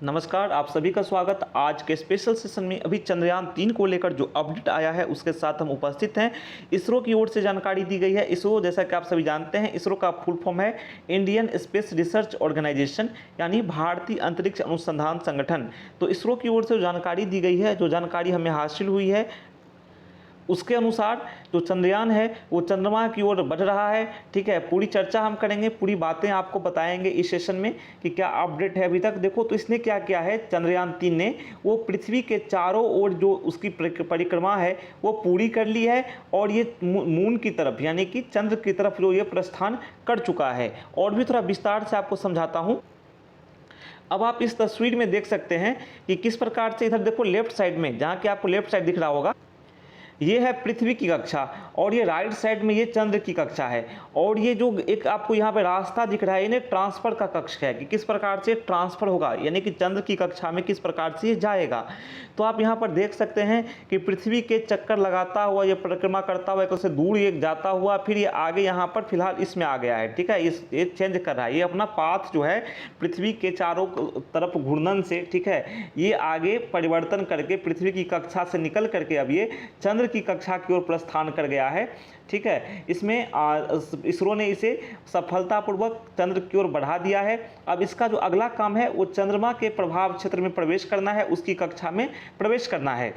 नमस्कार, आप सभी का स्वागत। आज के स्पेशल सेशन में अभी चंद्रयान 3 को लेकर जो अपडेट आया है उसके साथ हम उपस्थित हैं। इसरो की ओर से जानकारी दी गई है। इसरो, जैसा कि आप सभी जानते हैं, इसरो का फुल फॉर्म है इंडियन स्पेस रिसर्च ऑर्गेनाइजेशन, यानी भारतीय अंतरिक्ष अनुसंधान संगठन। तो इसरो की ओर से जो जानकारी दी गई है, जो जानकारी हमें हासिल हुई है, उसके अनुसार जो चंद्रयान है वो चंद्रमा की ओर बढ़ रहा है। ठीक है, पूरी चर्चा हम करेंगे, पूरी बातें आपको बताएंगे इस सेशन में कि क्या अपडेट है अभी तक। देखो तो इसने क्या किया है, चंद्रयान 3 ने वो पृथ्वी के चारों ओर जो उसकी परिक्रमा है वो पूरी कर ली है और ये मून की तरफ यानी कि चंद्र की तरफ जो ये प्रस्थान कर चुका है। और भी थोड़ा विस्तार से आपको समझाता हूँ। अब आप इस तस्वीर में देख सकते हैं कि किस प्रकार से, इधर देखो लेफ्ट साइड में, जहाँ कि आपको लेफ्ट साइड दिख रहा होगा, ये है पृथ्वी की कक्षा और ये राइट साइड में ये चंद्र की कक्षा है। और ये जो एक आपको यहाँ पे रास्ता दिख रहा है, इन्हें ट्रांसफर का कक्ष है कि किस प्रकार से ट्रांसफर होगा, यानी कि चंद्र की कक्षा में किस प्रकार से ये जाएगा। तो आप यहाँ पर देख सकते हैं कि पृथ्वी के चक्कर लगाता हुआ ये परिक्रमा करता हुआ एक से दूर ये जाता हुआ, फिर ये आगे यहाँ पर फिलहाल इसमें आ गया है। ठीक है, ये चेंज कर रहा है, ये अपना पाथ जो है पृथ्वी के चारों तरफ घूर्णन से, ठीक है, ये आगे परिवर्तन करके पृथ्वी की कक्षा से निकल करके अब ये चंद्र की कक्षा की ओर प्रस्थान कर गया है। ठीक है, इसमें इसरो ने इसे सफलतापूर्वक चंद्र की ओर बढ़ा दिया है। अब इसका जो अगला काम है वो चंद्रमा के प्रभाव क्षेत्र में प्रवेश करना है, उसकी कक्षा में प्रवेश करना है।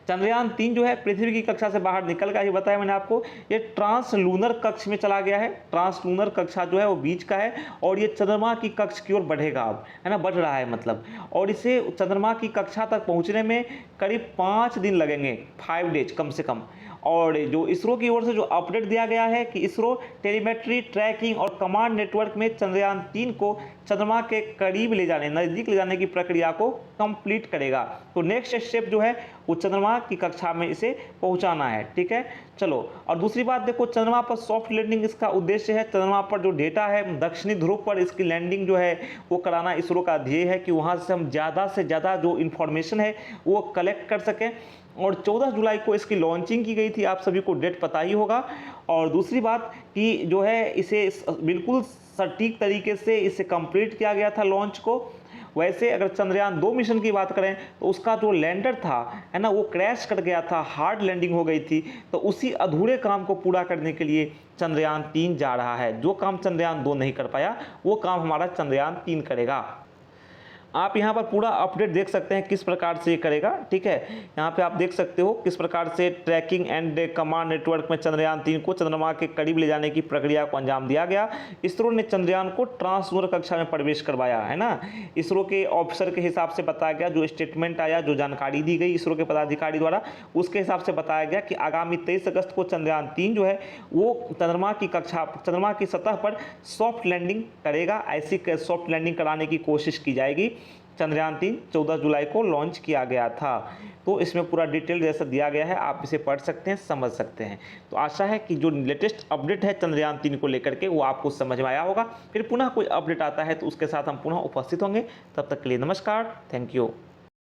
चंद्रयान 3 जो है पृथ्वी की कक्षा से बाहर निकल गया, ये बताया मैंने आपको। ये ट्रांसलूनर कक्ष में चला गया है। ट्रांसलूनर कक्षा जो है वो बीच का है और ये चंद्रमा की कक्ष की ओर बढ़ेगा अब, है ना, बढ़ रहा है मतलब। और इसे चंद्रमा की कक्षा तक पहुंचने में करीब 5 दिन लगेंगे, 5 डेज कम से कम। और जो इसरो की ओर से जो अपडेट दिया गया है कि इसरो टेलीमेट्री, ट्रैकिंग और कमांड नेटवर्क में चंद्रयान 3 को चंद्रमा के करीब ले जाने, नज़दीक ले जाने की प्रक्रिया को कंप्लीट करेगा। तो नेक्स्ट स्टेप जो है वो चंद्रमा की कक्षा में इसे पहुंचाना है। ठीक है, चलो। और दूसरी बात देखो, चंद्रमा पर सॉफ्ट लैंडिंग इसका उद्देश्य है। चंद्रमा पर जो डेटा है, दक्षिणी ध्रुव पर इसकी लैंडिंग जो है वो कराना इसरो का ध्येय है कि वहाँ से हम ज़्यादा से ज़्यादा जो इन्फॉर्मेशन है वो कलेक्ट कर सकें। और 14 जुलाई को इसकी लॉन्चिंग की गई थी, आप सभी को डेट पता ही होगा। और दूसरी बात कि जो है इसे बिल्कुल सटीक तरीके से इसे कंप्लीट किया गया था लॉन्च को। वैसे अगर चंद्रयान 2 मिशन की बात करें तो उसका जो लैंडर था, है ना, वो क्रैश कर गया था, हार्ड लैंडिंग हो गई थी। तो उसी अधूरे काम को पूरा करने के लिए चंद्रयान 3 जा रहा है। जो काम चंद्रयान 2 नहीं कर पाया वो काम हमारा चंद्रयान 3 करेगा। आप यहाँ पर पूरा अपडेट देख सकते हैं किस प्रकार से ये करेगा। ठीक है, यहाँ पे आप देख सकते हो किस प्रकार से ट्रैकिंग एंड कमांड नेटवर्क में चंद्रयान 3 को चंद्रमा के करीब ले जाने की प्रक्रिया को अंजाम दिया गया। इसरो ने चंद्रयान को ट्रांसलूनर कक्षा में प्रवेश करवाया, है ना। इसरो के ऑफिसर के हिसाब से बताया गया, जो स्टेटमेंट आया, जो जानकारी दी गई इसरो के पदाधिकारी द्वारा, उसके हिसाब से बताया गया कि आगामी 23 अगस्त को चंद्रयान 3 जो है वो चंद्रमा की कक्षा, चंद्रमा की सतह पर सॉफ्ट लैंडिंग करेगा। ऐसी सॉफ्ट लैंडिंग कराने की कोशिश की जाएगी। चंद्रयान 3 14 जुलाई को लॉन्च किया गया था। तो इसमें पूरा डिटेल जैसा दिया गया है, आप इसे पढ़ सकते हैं, समझ सकते हैं। तो आशा है कि जो लेटेस्ट अपडेट है चंद्रयान 3 को लेकर के वो आपको समझ में आया होगा। फिर पुनः कोई अपडेट आता है तो उसके साथ हम पुनः उपस्थित होंगे। तब तक के लिए नमस्कार, थैंक यू।